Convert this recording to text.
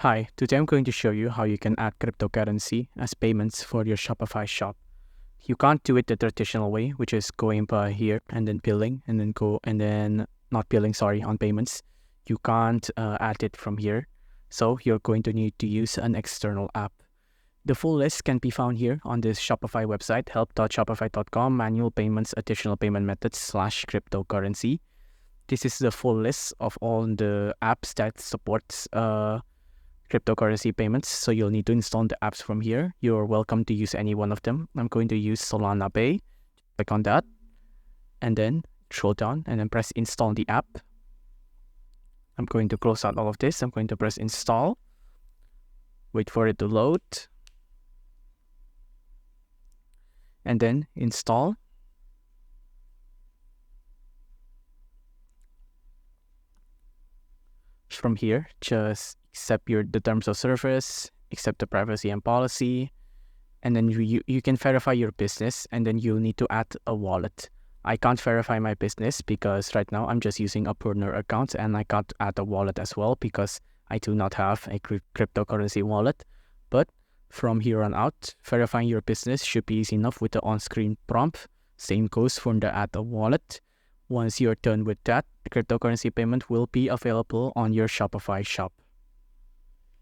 Hi, today I'm going to show you how you can add cryptocurrency as payments for your Shopify shop. You can't do it the traditional way, which is going by here and then billing and then not billing, sorry, on payments. You can't add it from here. So you're going to need to use an external app. The full list can be found here on this Shopify website, help.shopify.com, manual payments, additional payment methods /cryptocurrency. This is the full list of all the apps that supports cryptocurrency payments. So you'll need to install the apps from here. You're welcome to use any one of them. I'm going to use Solana Pay. Click on that and then scroll down and then press install the app. I'm going to close out all of this. I'm going to press install. Wait for it to load. And then install. From here, just accept the terms of service, accept the privacy and policy, and then you can verify your business, and then you'll need to add a wallet. I can't verify my business because right now I'm just using a burner account, and I can't add a wallet as well because I do not have a cryptocurrency wallet. But from here on out, verifying your business should be easy enough with the on-screen prompt. Same goes for the add a wallet. Once you're done with that, cryptocurrency payment will be available on your Shopify shop.